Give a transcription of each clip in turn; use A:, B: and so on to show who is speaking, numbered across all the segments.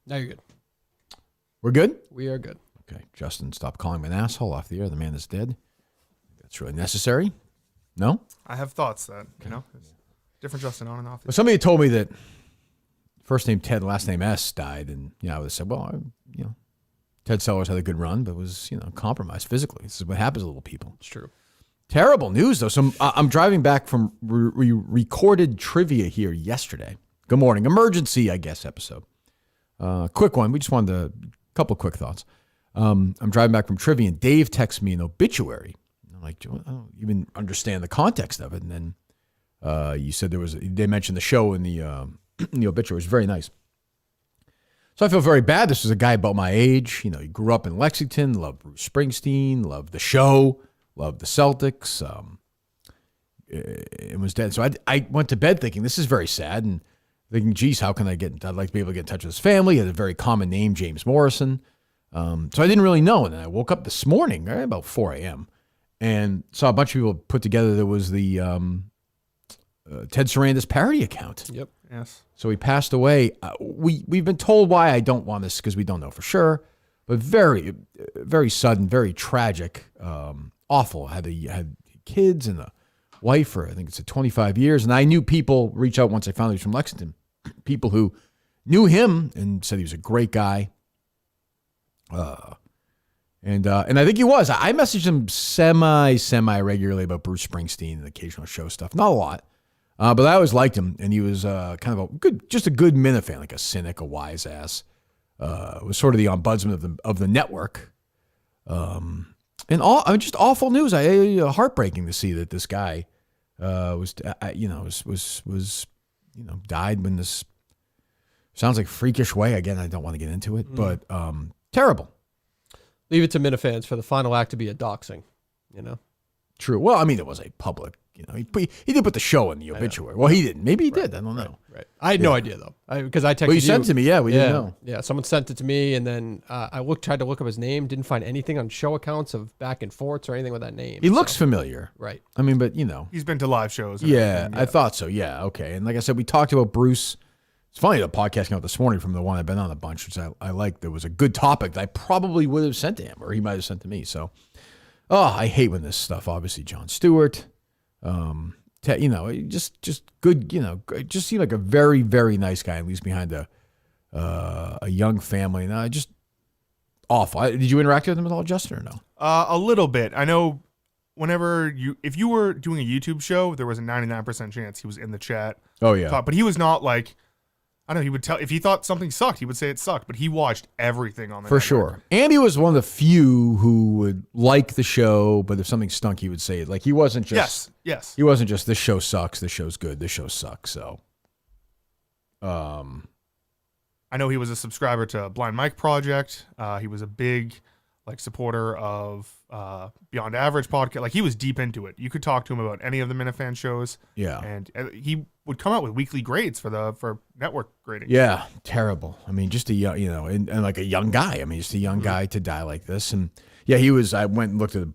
A: Now you're good.
B: We're good?
A: We are good.
B: Okay. Justin, stop calling me an asshole off the air. The man is dead. That's really necessary? No?
C: I have thoughts that, different Justin on and off.
B: Well, somebody had told me that first name Ted, last name S died. And, I would have said, well, Ted Sellers had a good run, but was, compromised physically. This is what happens to little people.
A: It's true.
B: Terrible news, though. So I'm driving back from we recorded trivia here yesterday. Good morning. Emergency, I guess, episode. Quick one. We just wanted a couple quick thoughts. I'm driving back from trivia, and Dave texts me an obituary. I'm like, I don't even understand the context of it. And then you said they mentioned the show in the obituary. It was very nice. So I feel very bad. This was a guy about my age. He grew up in Lexington, loved Bruce Springsteen, loved the show, loved the Celtics. It was dead. So I went to bed thinking, this is very sad, and thinking, geez, how can I'd like to be able to get in touch with his family. He had a very common name, James Morrison. So I didn't really know. And then I woke up this morning, right about 4 a.m., and saw a bunch of people put together. There was the Ted Sandis parody account.
A: Yep.
C: Yes.
B: So he passed away. We've been told why I don't want this because we don't know for sure, but very, very sudden, very tragic, awful. Had kids and a wife for I think it's 25 years, and I knew people reach out once I found he was from Lexington, people who knew him and said he was a great guy. And I think he was. I messaged him semi regularly about Bruce Springsteen and occasional show stuff. Not a lot. But I always liked him, and he was kind of just a good Minifan, like a cynic, a wise ass. Was sort of the ombudsman of the network. Just awful news. Heartbreaking to see that this guy was died when this sounds like freakish way. Again, I don't want to get into it, but terrible.
A: Leave it to Minifans for the final act to be a doxing,
B: True. Well, I mean, it was a public, he did put the show in the obituary. Well, he didn't. Maybe he did. I don't know.
A: Right. I had no idea, though, because I texted you.
B: Well, you sent it to me. Yeah, we didn't know.
A: Yeah, someone sent it to me, and then I tried to look up his name, didn't find anything on show accounts of back and forths or anything with that name.
B: He looks familiar.
A: Right.
B: I mean, but,
C: He's been to live shows.
B: Yeah, I thought so. Yeah, okay. And like I said, we talked about Bruce. It's funny, the podcast came out this morning from the one I've been on a bunch, which I like. There was a good topic that I probably would have sent to him, or he might have sent to me. So, I hate when this stuff, obviously, Jon Stewart, just good, just seemed like a very, very nice guy, at least behind a young family. And just awful. Did you interact with him at all, Justin, or no?
C: A little bit. I know if you were doing a YouTube show, there was a 99% chance he was in the chat.
B: Oh, yeah.
C: But he was not like, I don't know, he would tell, if he thought something sucked, he would say it sucked, but he watched everything on the network.
B: Sure. And he was one of the few who would like the show, but if something stunk, he would say it. Like, he wasn't just...
C: Yes.
B: He wasn't just, this show sucks, this show's good, this show sucks, so...
C: I know he was a subscriber to Blind Mike Project. He was a big, supporter of Beyond Average podcast. Like, he was deep into it. You could talk to him about any of the Minifan shows.
B: Yeah.
C: And he would come out with weekly grades for network grading.
B: Yeah, terrible. I mean, just a young, and like a young guy. I mean, just a young guy to die like this. And yeah, I went and looked at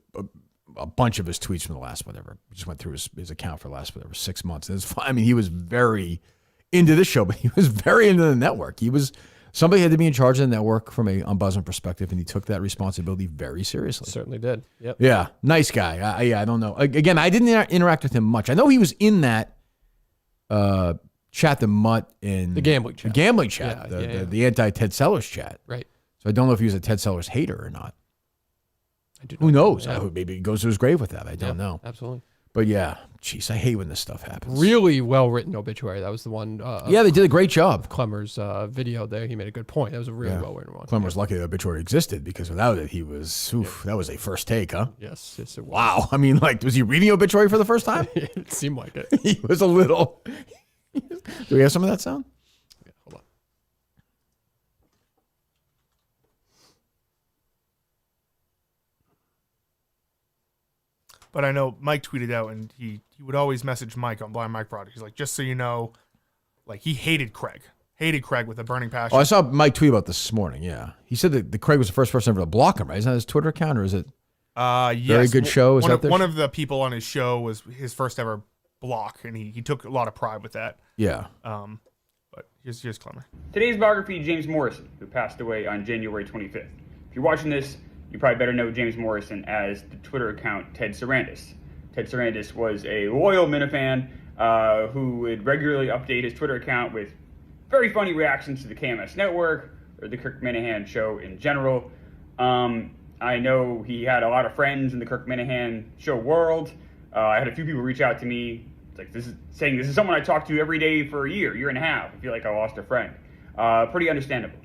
B: a bunch of his tweets from the last whatever. Just went through his account for the last 6 months. And it's fine. I mean, he was very into this show, but he was very into the network. Somebody had to be in charge of the network from a ombudsman perspective, and he took that responsibility very seriously.
A: Certainly did. Yep.
B: Yeah, nice guy. I don't know. Again, I didn't interact with him much. I know he was in that chat, the Mutt in
A: the gambling chat.
B: The gambling chat, the anti-Ted Sellers chat.
A: Right.
B: So I don't know if he was a Ted Sellers hater or not.
A: Who
B: knows? Yeah. Maybe he goes to his grave with that. I don't know.
A: Absolutely.
B: But yeah, geez, I hate when this stuff happens.
A: Really well-written obituary. That was the one.
B: They did a great job.
A: Clemmer's video there, he made a good point. That was a really well-written one.
B: Clemmer's lucky the obituary existed, because without it, he was, that was a first take, huh?
A: Yes, it was.
B: Wow. I mean, was he reading obituary for the first time?
A: It seemed like it.
B: He was a little... Do we have some of that sound?
A: Yeah, hold on.
C: But I know Mike tweeted out, and he would always message Mike on Blind Mike Project. He's like, just so you know, he hated Craig. Hated Craig with a burning passion.
B: Oh, I saw Mike tweet about this morning, yeah. He said that Craig was the first person ever to block him, right? Isn't that his Twitter account, or is it
C: yes.
B: Very Good Show?
C: One of the people on his show was his first ever block, and he took a lot of pride with that.
B: Yeah.
C: But here's Clemmer.
D: Today's biography, James Morrison, who passed away on January 25th. If you're watching this, you probably better know James Morrison as the Twitter account Ted Sarandis. Ted Sandis was a loyal Minifan who would regularly update his Twitter account with very funny reactions to the KMS network or the Kirk Minahan show in general. I know he had a lot of friends in the Kirk Minahan show world. I had a few people reach out to me like this is someone I talked to every day for a year and a half. I feel like I lost a friend. Pretty understandable.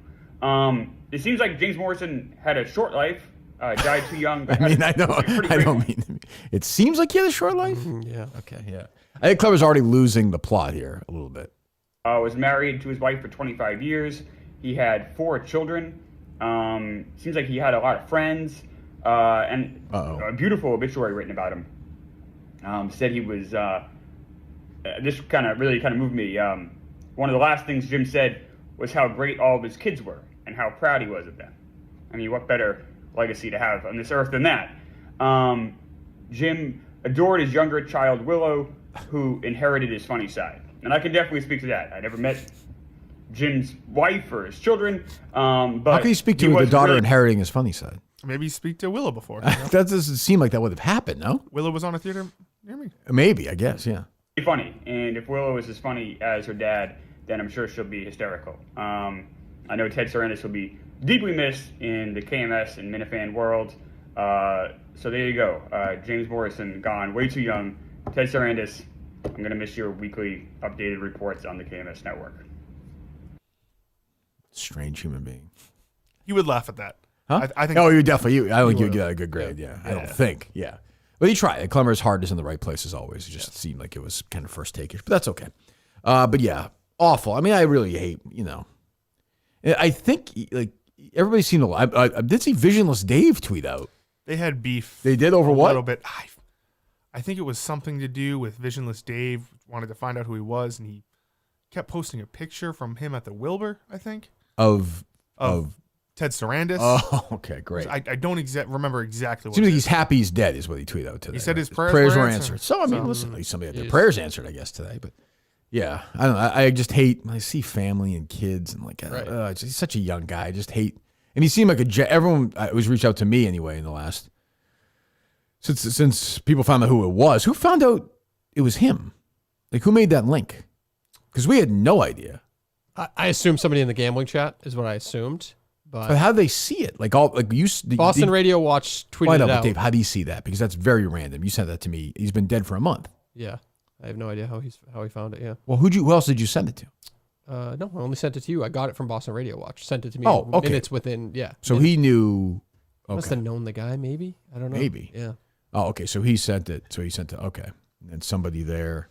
D: It seems like James Morrison had a short life. Died too young. But
B: I don't mean. It seems like he had a short life.
A: Yeah.
B: Okay. Yeah. I think Clever's already losing the plot here a little bit.
D: Was married to his wife for 25 years. He had 4 children. Seems like he had a lot of friends. And a beautiful obituary written about him. Said he was. This really moved me. One of the last things Jim said was how great all of his kids were and how proud he was of them. I mean, what better legacy to have on this earth than that? Jim adored his younger child, Willow, who inherited his funny side. And I can definitely speak to that. I never met Jim's wife or his children. But
B: how can you speak to the daughter inheriting his funny side?
C: Maybe speak to Willow before.
B: That doesn't seem like that would have happened, no?
C: Willow was on a theater near me.
B: Maybe, I guess, yeah.
D: Funny. And if Willow is as funny as her dad, then I'm sure she'll be hysterical. I know Ted Sandis will be deeply missed in the KMS and Minifan world. So there you go. James Morrison gone way too young. Ted Sandis, I'm going to miss your weekly updated reports on the KMS network.
B: Strange human being.
C: You would laugh at that.
B: Huh?
C: I think.
B: Oh, you definitely. I don't think you'd get a good grade. Yeah. I don't think. Yeah. But he tried. Clemmer's heart is in the right place as always. It just seemed like it was kind of first take-ish, but that's okay. But yeah, awful. I mean, I really hate, I think like everybody's seen I did see Visionless Dave tweet out.
C: They had beef.
B: They did over what?
C: A little bit. I think it was something to do with Visionless Dave wanted to find out who he was, and he kept posting a picture from him at the Wilbur, I think.
B: Of
C: Ted Sarandis.
B: Oh, okay, great.
C: I don't remember exactly what
B: seems like he's happy he's dead is what he tweeted out today.
C: He said his prayers
B: were answered. So, I mean, listen, at least somebody had their prayers answered, I guess, today. But yeah, I don't know. I just hate when I see family and kids and he's such a young guy. I just hate. And he seemed like everyone was reached out to me anyway in the last, since people found out who it was. Who found out it was him? Like, who made that link? Because we had no idea.
A: I assumed somebody in the gambling chat is what I assumed.
B: But how do they see it?
A: Boston Radio Watch tweeted it out.
B: Dave, how do you see that? Because that's very random. You sent that to me. He's been dead for a month.
A: Yeah, I have no idea how he found it. Yeah.
B: Well, who else did you send it to?
A: No, I only sent it to you. I got it from Boston Radio Watch. Sent it to me.
B: Oh, okay.
A: Minutes within. Yeah.
B: So he knew. Okay.
A: Must have known the guy. Maybe I don't know.
B: Maybe.
A: Yeah.
B: Oh, okay. So he sent it. Okay, and somebody there.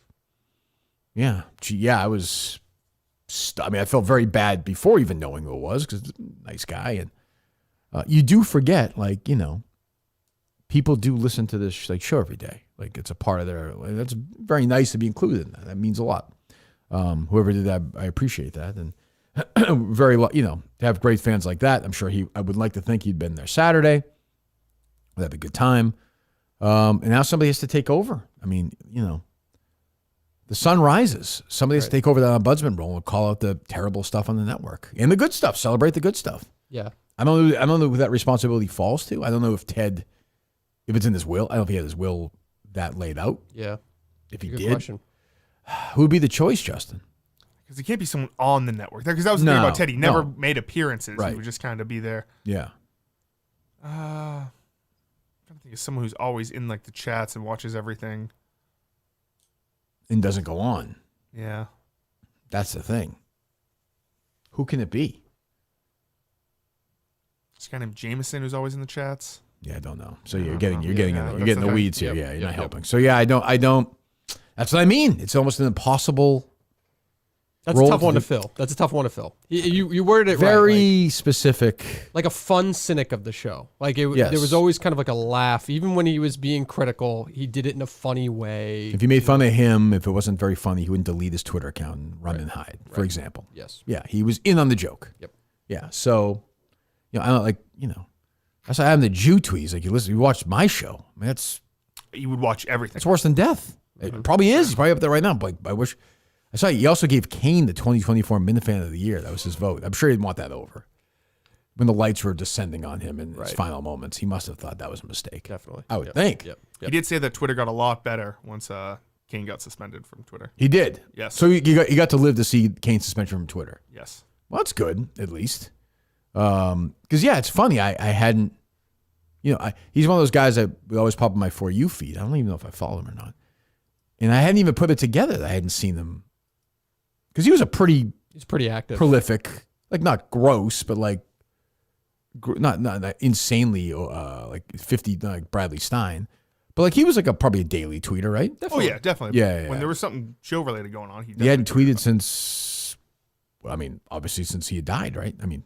B: Yeah. I was. I felt very bad before even knowing who it was because nice guy. And you do forget, people do listen to this show every day. Like it's a part of their, that's very nice to be included in that. That means a lot. Whoever did that, I appreciate that. And very, to have great fans like that, I'm sure I would like to think he'd been there Saturday. We'd have a good time. And now somebody has to take over. I mean, the sun rises. Somebody has to take over the ombudsman role and call out the terrible stuff on the network and the good stuff. Celebrate the good stuff.
A: Yeah.
B: I don't know who that responsibility falls to. I don't know if it's in his will. I don't know if he had his will that laid out.
A: Yeah.
B: If he
A: Good
B: did,
A: question.
B: Who would be the choice, Justin?
C: Because he can't be someone on the network. Because that was the thing about Ted. He never made appearances.
B: Right.
C: He would just kind of be there.
B: Yeah.
C: I'm trying to think of someone who's always in the chats and watches everything.
B: And doesn't go on.
C: Yeah.
B: That's the thing. Who can it be?
C: This guy named Jameson who's always in the chats.
B: Yeah, I don't know. So you're getting in the weeds here. Yeah, you're not helping. So yeah, I don't. That's what I mean. It's almost an impossible.
A: That's a tough one to fill. That's a tough one to fill. You worded it
B: very specific.
A: Like a fun cynic of the show. Like there was always kind of like a laugh. Even when he was being critical, he did it in a funny way.
B: If you made fun of him, if it wasn't very funny, he wouldn't delete his Twitter account and run and hide, for example.
A: Yes.
B: Yeah, he was in on the joke.
A: Yep.
B: Yeah. So, I don't that's why I have the Jew tweets. Like you watched my show. I mean, you
C: would watch everything.
B: It's worse than death. It probably is. He's probably up there right now. But I I saw he also gave Kane the 2024 Minifan of the Year. That was his vote. I'm sure he didn't want that over. When the lights were descending on him in his final moments, he must have thought that was a mistake.
A: Definitely.
B: I would think.
A: Yep.
C: He did say that Twitter got a lot better once Kane got suspended from Twitter.
B: He did.
C: Yes.
B: So you got to live to see Kane's suspension from Twitter.
C: Yes.
B: Well, that's good, at least. Because, it's funny. I hadn't, he's one of those guys that would always pop in my For You feed. I don't even know if I follow him or not. And I hadn't even put it together that I hadn't seen him. Because he's
A: pretty active.
B: prolific. Like, not gross, but like, not insanely like 50 like Bradley Stein. But like he was like probably a daily tweeter, right?
C: Definitely. Oh, yeah, definitely.
B: Yeah.
C: When there was something show-related going on,
B: he hadn't tweeted since, obviously since he had died, right? I mean,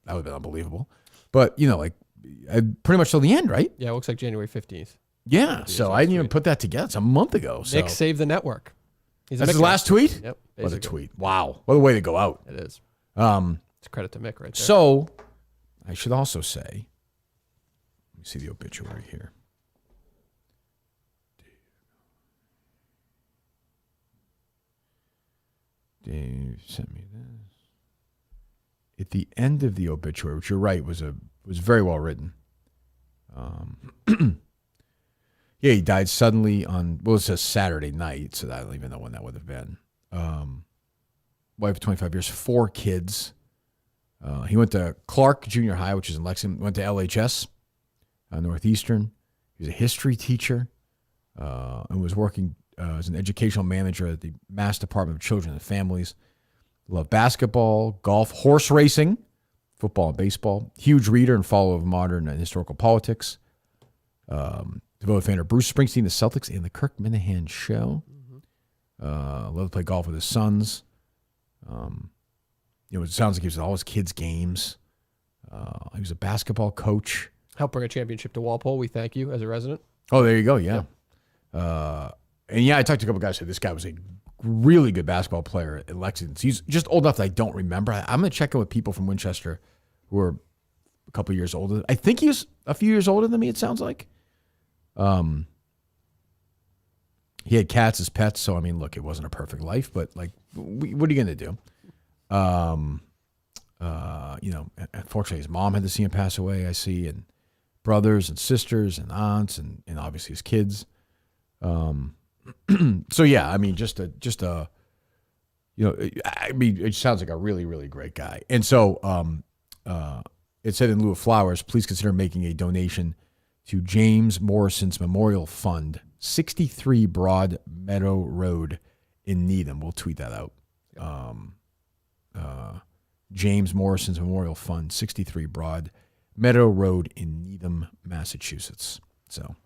B: that would have been unbelievable. But, pretty much till the end, right?
A: Yeah, it looks like January 15th.
B: Yeah, so I didn't even put that together. It's a month ago. So.
A: Nick saved the network.
B: That's his last tweet?
A: Yep.
B: What a tweet. Wow. What a way to go out.
A: It is. It's a credit to Mick right there.
B: So, I should also say, let me see the obituary here. Dave sent me this. At the end of the obituary, which you're right, was very well written. Yeah, he died suddenly on, it says Saturday night, so I don't even know when that would have been. Wife of 25 years, 4 kids. He went to Clark Junior High, which is in Lexington. Went to LHS, Northeastern. He was a history teacher and was working as an educational manager at the Mass Department of Children and Families. Loved basketball, golf, horse racing, football and baseball. Huge reader and follower of modern and historical politics. Devoted fan of Bruce Springsteen, the Celtics, and the Kirk Minahan Show. Loved to play golf with his sons. It sounds like he was at all his kids' games. He was a basketball coach.
A: Helped bring a championship to Walpole. We thank you as a resident.
B: Oh, there you go. Yeah. I talked to a couple guys who said this guy was a really good basketball player at Lexington. He's just old enough that I don't remember. I'm going to check in with people from Winchester who are a couple years older. I think he was a few years older than me, it sounds like. He had cats as pets, so look, it wasn't a perfect life, but like, what are you going to do? Unfortunately, his mom had to see him pass away. I see, and brothers and sisters and aunts and obviously his kids. So yeah, it sounds like a really, really great guy. And so, it said in lieu of flowers, please consider making a donation to James Morrison's Memorial Fund, 63 Broad Meadow Road in Needham. We'll tweet that out. James Morrison's Memorial Fund, 63 Broad Meadow Road in Needham, Massachusetts. So,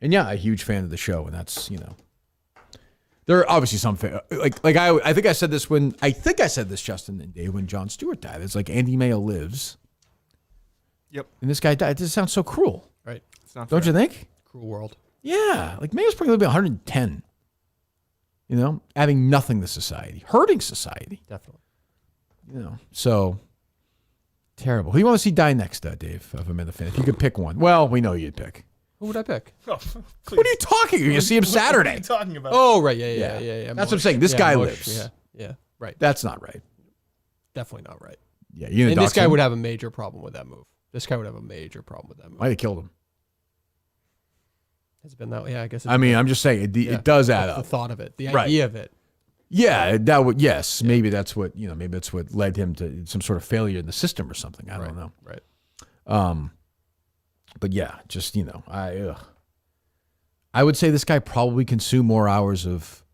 B: and yeah, a huge fan of the show, and that's, there are obviously some I think I said this Justin and Dave, when Jon Stewart died. It's like Andy Mayo lives.
C: Yep.
B: And this guy died. It just sounds so cruel.
A: Right.
C: It's not
B: Don't
C: fair.
B: you think?
A: Cruel world.
B: Yeah. Like Mayo's probably going to be 110. Adding nothing to society, hurting society.
A: Definitely.
B: So terrible. Who do you want to see die next, Dave, of a fan? If you could pick one. Well, we know you'd pick.
A: Who would I pick?
C: Oh,
B: What are you talking? You see him
C: What are
B: Saturday.
C: you talking about?
A: Oh, right. Yeah.
B: That's what I'm saying. This guy
A: Mush.
B: lives.
A: Yeah. Right.
B: That's not right.
A: Definitely not right.
B: Yeah. You
A: And this guy would have a major problem with that move.
B: Might have killed him.
A: Has it been that way? Yeah, I guess.
B: I'm just saying it does add
A: The
B: up.
A: thought of it, the
B: Right.
A: idea of it.
B: Yeah, that would. Yes, maybe that's what Maybe that's what led him to some sort of failure in the system or something. I don't know.
A: Right.
B: But yeah, just I would say this guy probably consumed more hours of.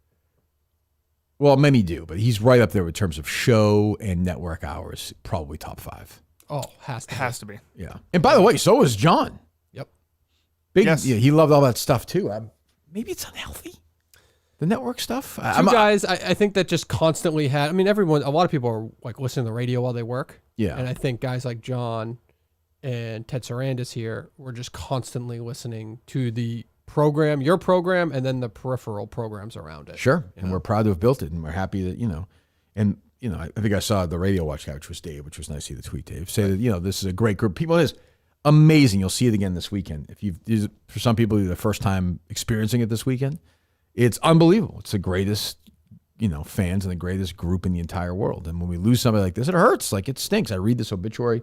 B: Well, many do, but he's right up there in terms of show and network hours. Probably top 5.
A: Oh, has to be.
B: Yeah. And by the way, so was John.
A: Yep.
B: Big.
C: Yes.
B: Yeah, he loved all that stuff too. Maybe it's unhealthy. The network stuff.
A: Two guys, I think that just constantly had. Everyone. A lot of people are like listening to the radio while they work.
B: Yeah.
A: And I think guys like John and Ted Sarandis here were just constantly listening to the program, your program, and then the peripheral programs around it.
B: Sure. And we're proud to have built it, and we're happy that and. I think I saw the Radio Watch guy, which was Dave, which was nice to see the tweet, Dave, say that, this is a great group of people. It is amazing. You'll see it again this weekend. For some people, the first time experiencing it this weekend, it's unbelievable. It's the greatest fans and the greatest group in the entire world. And when we lose somebody like this, it hurts. Like, it stinks. I read this obituary.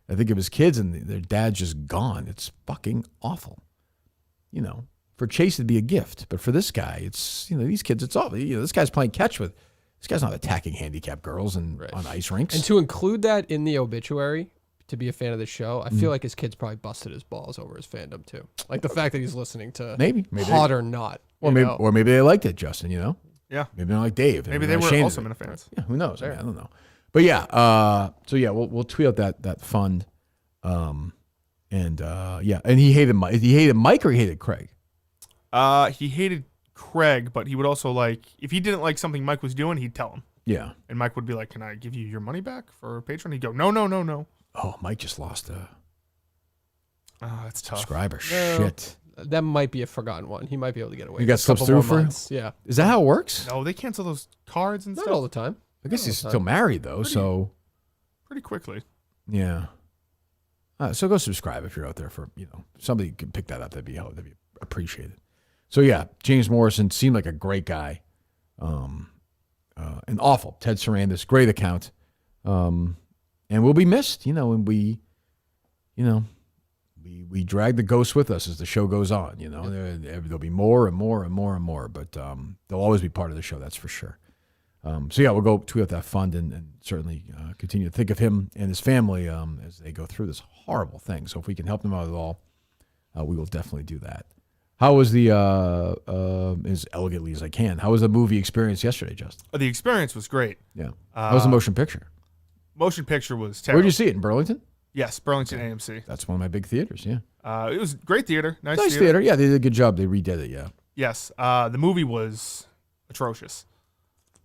B: I think of his kids, and their dad's just gone. It's fucking awful. For Chase, it'd be a gift. But for this guy, it's, these kids, it's all, this guy's playing catch with. This guy's not attacking handicapped girls on ice rinks.
A: And to include that in the obituary, to be a fan of the show, I feel like his kids probably busted his balls over his fandom too. Like the fact that he's listening to
B: maybe
A: Hot or Not.
B: Or maybe they liked it, Justin,
C: Yeah.
B: Maybe they're like Dave.
C: Maybe they were also Minute fans.
B: Yeah, who knows? I don't know. But yeah, we'll tweet out that fund. And he hated Mike. He hated Mike or he hated Craig?
C: He hated Craig, but he would also if he didn't like something Mike was doing, he'd tell him.
B: Yeah.
C: And Mike would be like, "Can I give you your money back for Patreon?" He'd go, "No."
B: Oh, Mike just lost a
C: that's tough.
B: subscriber.
A: No,
B: Shit.
A: that might be a forgotten one. He might be able to get away.
B: You got
A: with a couple
B: slips through
A: more
B: for him?
A: months. Yeah,
B: Is that how it works?
C: No, they cancel those cards and
A: not
C: stuff
A: all the time.
B: I guess he's
A: all the
B: still married though, so
C: pretty quickly.
B: yeah. So go subscribe if you're out there for somebody can pick that up. That'd be appreciated. So yeah, James Morrison seemed like a great guy, and awful. Ted Sarandis, great account, and will be missed. And we drag the ghost with us as the show goes on. There'll be more and more and more and more, but they'll always be part of the show. That's for sure. So yeah, we'll go tweet out that fund and certainly continue to think of him and his family as they go through this horrible thing. So if we can help them out at all, we will definitely do that. How was the as elegantly as I can? How was the movie experience yesterday, Justin?
C: The experience was great.
B: Yeah. How was the motion picture?
C: Motion picture was terrible.
B: Where'd you see it? In Burlington?
C: Yes, Burlington AMC.
B: That's one of my big theaters. Yeah.
C: It was great theater. Nice
B: theater. Yeah, they did a good job. They redid it. Yeah.
C: Yes. The movie was atrocious.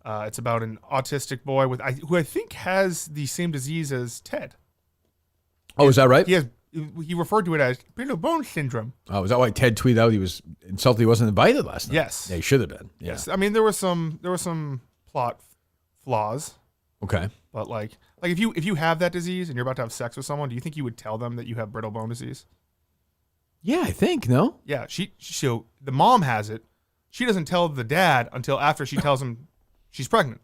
C: It's about an autistic boy who I think has the same disease as Ted.
B: Oh, is that right?
C: He referred to it as brittle bone syndrome.
B: Oh, is that why Ted tweeted out he was insulted he wasn't invited last night?
C: Yes.
B: Yeah, he should have been. Yeah.
C: Yes. I mean, there were some plot flaws,
B: Okay.
C: but if you have that disease and you're about to have sex with someone, do you think you would tell them that you have brittle bone disease?
B: Yeah, I think, no?
C: Yeah. So the mom has it. She doesn't tell the dad until after she tells him she's pregnant.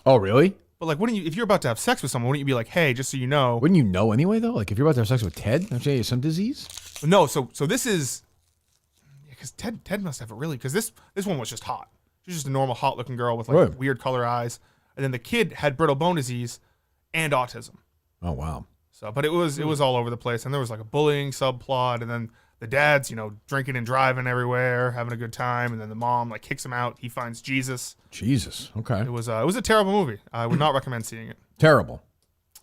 B: Oh, really?
C: But if you're about to have sex with someone, wouldn't you be like, "Hey, just so you know"?
B: Wouldn't you know anyway, though? Like, if you're about to have sex with Ted, don't you have some disease?
C: No. So this is because Ted must have it really, because this one was just hot. She's just a normal hot looking girl with
B: Right.
C: weird color eyes, and then the kid had brittle bone disease and autism.
B: Oh, wow.
C: So, but it was all over the place, and there was a bullying subplot, and then the dad's drinking and driving everywhere, having a good time, and then the mom kicks him out. He finds Jesus.
B: Jesus. Okay.
C: It was a terrible movie. I would not recommend seeing it.
B: Terrible.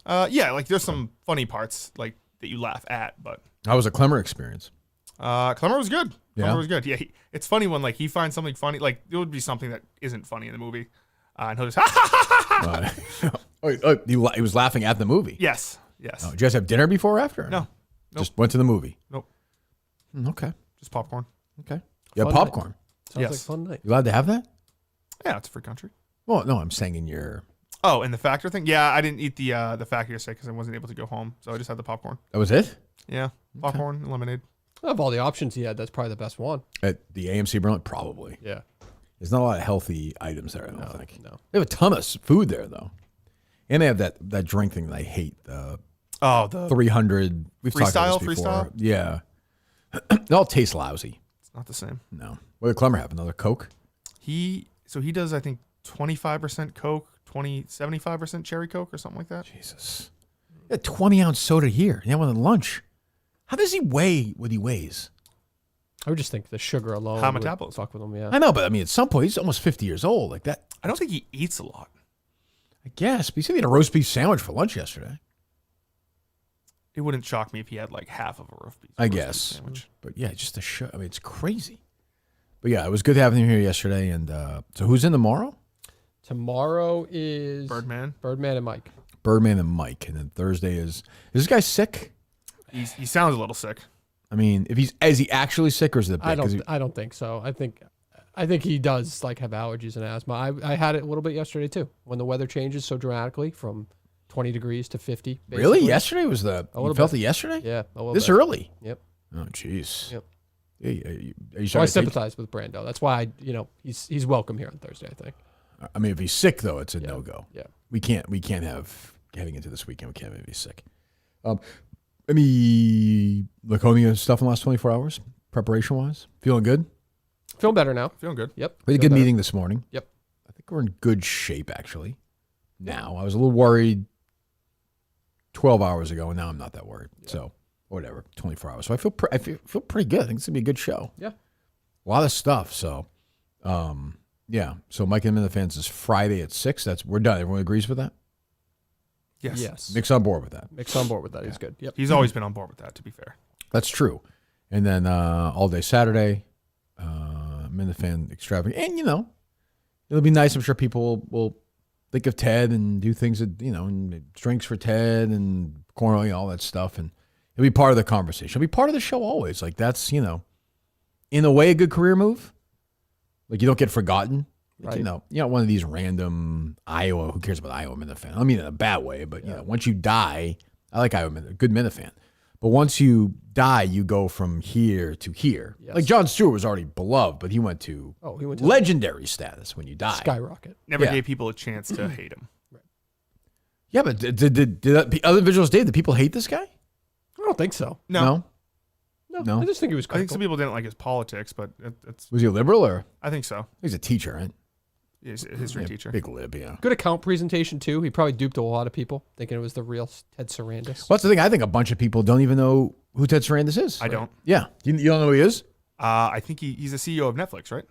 C: Yeah, there's some funny parts that you laugh at, but
B: How was the Clemmer experience?
C: Clemmer was good.
B: Yeah?
C: Clemmer was good. Yeah, it's funny when he finds something funny. There would be something that isn't funny in the movie, and he'll just
B: He was laughing at the movie.
C: Yes.
B: Oh, did you guys have dinner before or after?
C: No.
B: Just went to the movie.
C: Nope.
B: Okay.
C: Just popcorn.
B: Okay. You have
A: Fun
B: popcorn.
A: Sounds
C: Yes.
A: like a fun night.
B: You allowed to have that?
C: Yeah, it's a free country.
B: Well, no, I'm saying in your.
C: Oh, and the Factor thing? Yeah, I didn't eat the Factor yesterday because I wasn't able to go home, so I just had the popcorn.
B: That was it?
C: Yeah, popcorn and lemonade.
A: Of all the options he had, that's probably the best one.
B: At the AMC Berlin? Probably.
A: Yeah.
B: There's not a lot of healthy items there, I don't think.
A: No.
B: They have a ton of food there, though. And they have that drink thing that I hate. The 300. We've talked about this before.
C: Freestyle?
B: Yeah. They all taste lousy.
C: It's not the same.
B: No. What did Clemmer have? Another Coke?
C: He does, I think, 25% Coke, 75% cherry Coke or something like that.
B: Jesus. A 20-ounce soda here. You have one at lunch. How does he weigh what he weighs?
A: I would just think the sugar alone
C: High
A: would
C: metabolism.
A: fuck with him, yeah.
B: I know, but I mean, at some point, he's almost 50 years old. Like that,
C: I don't think he eats a lot.
B: I guess. But he said he had a roast beef sandwich for lunch yesterday.
C: It wouldn't shock me if he had half of a roast beef.
B: I
C: roast beef
B: guess.
C: sandwich.
B: But yeah, just I mean, it's crazy. But yeah, it was good having him here yesterday. And so who's in tomorrow?
A: Tomorrow is
C: Birdman.
A: and Mike.
B: Birdman and Mike. And then Thursday is this guy sick?
C: He sounds a little sick.
B: I mean, is he actually sick or is it a bit?
A: I don't think so. I think he does have allergies and asthma. I had it a little bit yesterday too, when the weather changes so dramatically from 20 degrees to 50. Basically.
B: Really? Yesterday was you felt it yesterday?
A: Yeah, a little
B: this
A: bit.
B: early?
A: Yep.
B: Oh, jeez.
A: Yep.
B: Are you
A: So I
B: starting to take-
A: sympathize with Brando. That's why he's welcome here on Thursday, I think.
B: I mean, if he's sick though, it's a no-go.
A: Yeah.
B: We can't have heading into this weekend. We can't have him be sick. Any Laconia stuff in the last 24 hours, preparation wise? Feeling good?
A: Feeling better now.
C: Feeling good.
A: Yep.
B: We had a good meeting this morning.
A: Yep.
B: I think we're in good shape actually. Now I was a little worried 12 hours ago, and now I'm not that worried. Yeah. So whatever, 24 hours. So I feel pretty good. I think it's gonna be a good show.
A: Yeah.
B: A lot of stuff. So, yeah. So Mike and the Fans is Friday at 6. We're done. Everyone agrees with that?
C: Yes.
B: Mick's on board with that.
A: Mick's on board with that. Yeah. He's good. Yep.
C: He's always been on board with that, to be fair.
B: That's true. And then all day Saturday, Minifan extravagant. And, it'll be nice. I'm sure people will think of Ted and do things that, and drinks for Ted and corn, all that stuff. And it'll be part of the conversation. It'll be part of the show always. Like, that's, in a way, a good career move. Like, you don't get forgotten. Right. One of these random Iowa, who cares about Iowa Minifan? I mean, in a bad way, but, once you die, I like Iowa Minifan, good Minifan. But once you die, you go from here to here. Yes. Like Jon Stewart was already beloved, but he went to legendary status when you die.
A: Skyrocket.
C: Never gave people a chance to hate him.
A: Right.
B: Yeah, but did other individuals did people hate this guy?
A: I don't think so.
B: No.
A: I just think he was cool.
C: I think some people didn't like his politics, but it's.
B: Was he a liberal or?
C: I think so.
B: He's a teacher, right?
C: He's a history teacher.
B: Big lib, yeah.
A: Good account presentation, too. He probably duped a lot of people, thinking it was the real Ted Sarandis.
B: Well, that's the thing. I think a bunch of people don't even know who Ted Sandis is.
C: I don't.
B: Yeah. You don't know who he is?
C: I think he's the CEO of Netflix, right?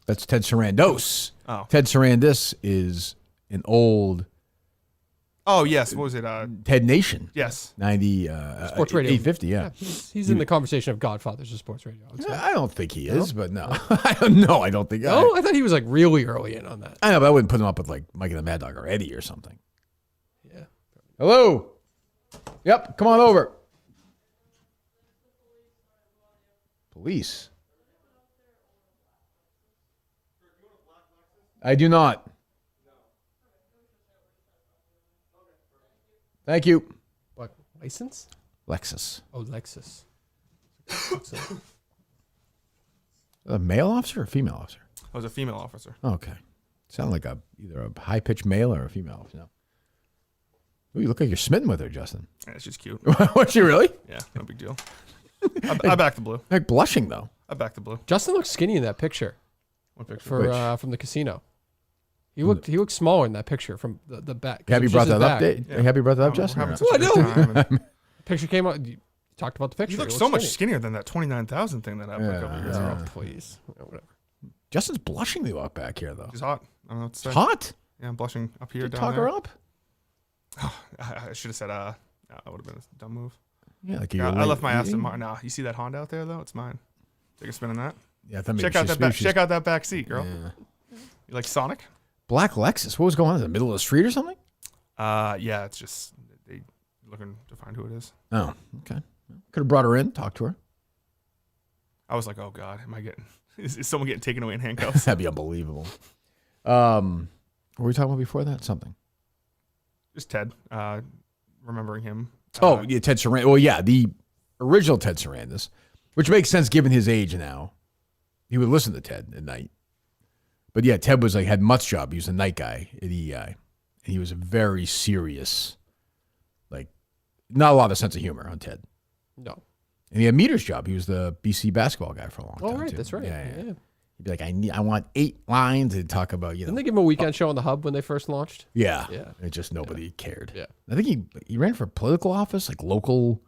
B: That's Ted Sarandos.
C: Oh.
B: Ted Sandis is an old...
C: Oh, yes. What was it?
B: Ted Nation.
C: Yes.
B: 90...
A: Sports radio.
B: 850, yeah.
A: He's in the conversation of Godfathers of sports radio.
B: I don't think he is, but no. I don't think...
A: No, I thought he was like really early in on that.
B: I know, but I wouldn't put him up with like Mike and the Mad Dog or Eddie or something.
A: Yeah.
B: Hello. Yep, come on over. Police. I do not. Thank you.
A: What, license?
B: Lexus.
A: Oh, Lexus.
B: A male officer or a female officer?
C: I was a female officer.
B: Okay. Sound like either a high-pitched male or a female officer. No. Ooh, you look like you're smitten with her, Justin.
C: Yeah, she's cute.
B: Was she really?
C: Yeah, no big deal. I back the blue.
B: Like blushing, though.
C: I back the blue.
A: Justin looks skinny in that picture.
C: What picture?
A: From the casino. He looked smaller in that picture from the back.
B: Happy you brought that up, Happy you brought that up, Justin?
A: Picture came out. You talked about the picture.
C: You look so much skinnier than that 29,000 thing that I put a couple years ago.
A: Please. Whatever.
B: Justin's blushing me walk back here, though.
C: She's hot. I don't know what to say.
B: Hot?
C: Yeah, I'm blushing up here, down
B: talk
C: there.
B: her up?
C: Oh, I should have said, that would have been a dumb move.
B: Yeah, like
C: I left my Aston Martin. Now, you see that Honda out there, though? It's mine. Take a spin on that.
B: Yeah,
C: check out that back seat, girl. Yeah. You like Sonic?
B: Black Lexus. What was going on in the middle of the street or something?
C: Yeah, it's just they looking to find who it is.
B: Oh, okay. Could have brought her in, talked to her.
C: I was like, oh God, is someone getting taken away in handcuffs?
B: That'd be unbelievable. What were we talking about before that? Something.
C: Just Ted. Remembering him.
B: Yeah, Ted Sarandis. Well, yeah, the original Ted Sarandis, which makes sense given his age now. He would listen to Ted at night. But yeah, Ted was had Mutt's job. He was a night guy at EI. And he was a very serious, not a lot of sense of humor on Ted.
A: No.
B: And he had Meter's job. He was the BC basketball guy for a long time.
A: Oh, right.
B: Too.
A: That's right.
B: Yeah. He'd be like, I want 8 lines to talk about,
A: Didn't they give him a weekend show on the Hub when they first launched?
B: Yeah. It just nobody cared.
A: Yeah.
B: I think he ran for political office, local,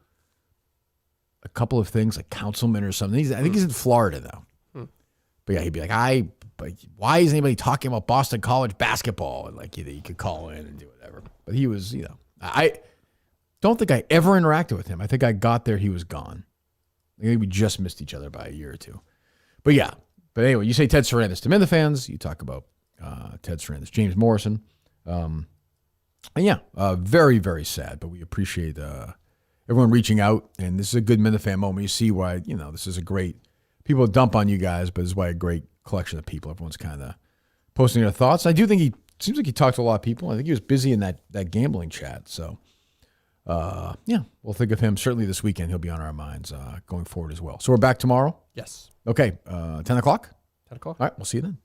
B: a couple of things, councilman or something. I think he's in Florida now. But yeah, he'd be like, why is anybody talking about Boston College basketball? And you could call in and do whatever. But he was, I don't think I ever interacted with him. I think I got there, he was gone. I think we just missed each other by a year or two. But yeah. But anyway, you say Ted Sandis to Minifans. You talk about Ted Sandis, James Morrison. And yeah, very, very sad. But we appreciate everyone reaching out. And this is a good Minifan moment. You see why, this is a great, people dump on you guys, but this is why a great collection of people. Everyone's kind of posting their thoughts. I do think seems like he talked to a lot of people. I think he was busy in that gambling chat. So, yeah, we'll think of him. Certainly this weekend, he'll be on our minds going forward as well. So we're back tomorrow?
A: Yes.
B: Okay, 10 o'clock?
A: 10 o'clock.
B: All right, we'll see you then.